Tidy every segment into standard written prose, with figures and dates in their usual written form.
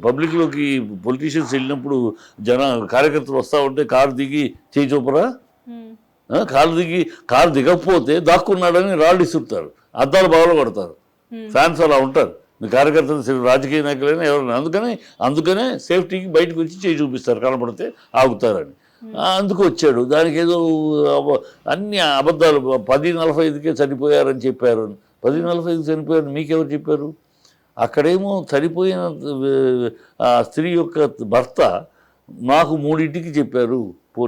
పబ్లిక్లోకి politicians వెళ్ళినప్పుడు కార్యకర్తలు వస్తూ ఉంటే కారు దిగి చేయి చూపరా, కారు దిగకపోతే దాక్కున్నాడని రాళ్ళు ఇస్తుంటారు, అద్దాలు బాగా కొడతారు. ఫ్యాన్స్ అలా ఉంటారు, మీ కార్యకర్తలు రాజకీయ నాయకులైనా ఎవరైనా. అందుకనే సేఫ్టీకి బయటకు వచ్చి చేయి చూపిస్తారు, కనపడితే ఆగుతారని. అందుకు వచ్చాడు. దానికి ఏదో అన్ని అబద్ధాలు. 10:45కే చనిపోయారని చెప్పారు. 10:45కి చనిపోయారని మీకెవరు చెప్పారు? అక్కడేమో చనిపోయిన స్త్రీ యొక్క భర్త నాకు 3ంటికి చెప్పారు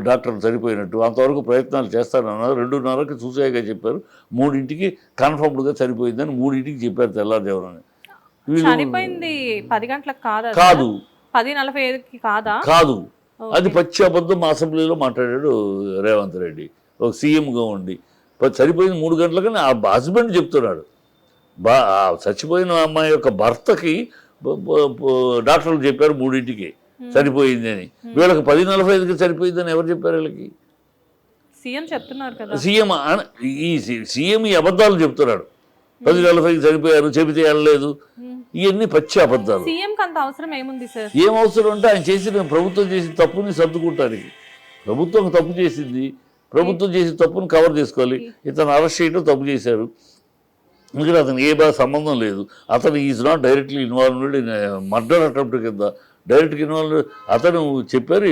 డాక్టర్ చనిపోయినట్టు. అంతవరకు ప్రయత్నాలు చేస్తానన్నారు. 2:30కి చూసాయిగా చెప్పారు. 3ంటికి కన్ఫర్మ్డ్గా చనిపోయిందని 3ంటికి చెప్పారు తెల్లారుజామునని. చనిపోయింది 10 గంటలకు కాదు, 10:45కి కాదు. అది పచ్చి అబద్ధం అసెంబ్లీలో మాట్లాడాడు రేవంత్ రెడ్డి ఒక సీఎంగా ఉండి. చనిపోయింది 3 గంటలకని ఆ హస్బెండ్ చెప్తున్నాడు. చచ్చిపోయిన అమ్మాయి యొక్క భర్తకి డాక్టర్లు చెప్పారు 3ంటికి చనిపోయింది అని. వీళ్ళకి 10:45కి చనిపోయిందని ఎవరు చెప్పారు? వీళ్ళకి సీఎం చెప్తున్నారు కదా. సీఎం ఈ అబద్ధాలు చెప్తున్నాడు. 10:45కి చనిపోయారు, చెబితే వెళ్ళలేదు. ఇవన్నీ పచ్చి అబద్ధాలు. సీఎంకి అంత అవసరం ఏముంది సార్? ఏం అవసరం అంటే ఆయన చేసిన ప్రభుత్వం చేసిన తప్పుని సర్దుకుంటానికి. ప్రభుత్వం తప్పు చేసింది, ప్రభుత్వం చేసిన తప్పుని కవర్ చేసుకోవాలి. ఇతను అరెస్ట్ చేయడం తప్పు చేశారు, ఎందుకంటే అతనికి ఏ సంబంధం లేదు. అతను is not directly involved in murder attempt కింద. డైరెక్ట్గా ఇన్వాల్వ్ అతను చెప్పారు,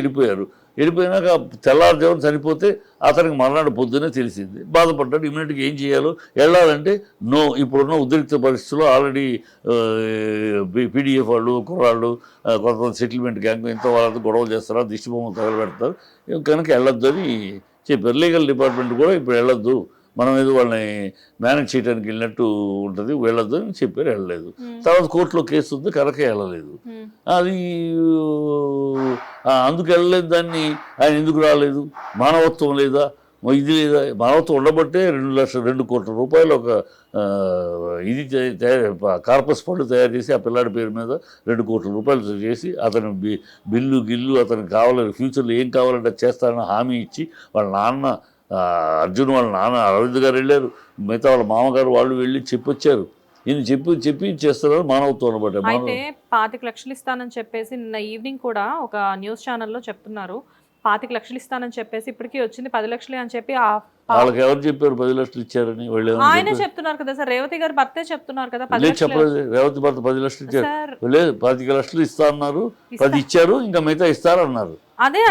వెళ్ళిపోయినాక తెల్లారుజామున చనిపోతే అతనికి మర్నాడు పొద్దునే తెలిసింది. బాధపడ్డాడు. ఇమీడియట్గా ఏం చేయాలో వెళ్ళాలంటే ఇప్పుడున్న ఉద్రిక్త పరిస్థితుల్లో ఆల్రెడీ పీడిఎఫ్ వాళ్ళు, కుర్రాళ్ళు, కొంతమంది సెటిల్మెంట్ గ్యాంగ్ ఇంత వాళ్ళతో గొడవలు చేస్తారు, దిష్టిబొమ్మలు తగలబెడతారు. కనుక వెళ్ళొద్దు అని చెప్పారు. లీగల్ డిపార్ట్మెంట్ కూడా ఇప్పుడు వెళ్ళొద్దు, మనం ఏదో వాళ్ళని మేనేజ్ చేయడానికి వెళ్ళినట్టు ఉంటుంది, వెళ్ళొద్దు అని చెప్పారు. వెళ్ళలేదు. తర్వాత కోర్టులో కేసు ఉంది కనుక వెళ్ళలేదు. అది అందుకు వెళ్ళలేదు. దాన్ని ఆయన ఎందుకు రాలేదు? మానవత్వం లేదా, ఇది లేదా? మానవత్వం ఉండబట్టే 2 కోట్ల రూపాయలు ఒక ఇది కార్పస్ ఫండ్ తయారు చేసి ఆ పిల్లాడి పేరు మీద 2 కోట్ల రూపాయలు చేసి అతని బిల్లు అతనికి కావాలని ఫ్యూచర్లో ఏం కావాలంటే చేస్తానని హామీ ఇచ్చి వాళ్ళ నాన్న అర్జున్ వాళ్ళ నాన్న అరవింద్ గారు వెళ్ళారు, మిగతా వాళ్ళ మామగారు వాళ్ళు వెళ్ళి చెప్పొచ్చారు. ఈయన చెప్పి చేస్తున్నారు మానవత్వం అనమాట. అయితే 25 లక్షలు ఇస్తానని చెప్పేసి నిన్న ఈవినింగ్ కూడా ఒక న్యూస్ ఛానల్లో చెప్తున్నారు. 25 లక్షలు ఇస్తానని చెప్పేసి ఇప్పటికీ వచ్చింది 10 లక్షలే అని చెప్పి వాళ్ళకి ఎవరు చెప్పారు 10 లక్షలు ఇచ్చారని? వాళ్ళు ఆయనే చెప్తున్నారు కదా సార్, రేవతి గారు భర్తే చెప్తున్నారు కదా. చెప్పలేదు, రేవతి భర్త 10 లక్షలు ఇచ్చారు లేదు, 25 లక్షలు ఇస్తా అన్నారు, 10 ఇచ్చారు, ఇంకా మిగతా ఇస్తారన్నారు. అదే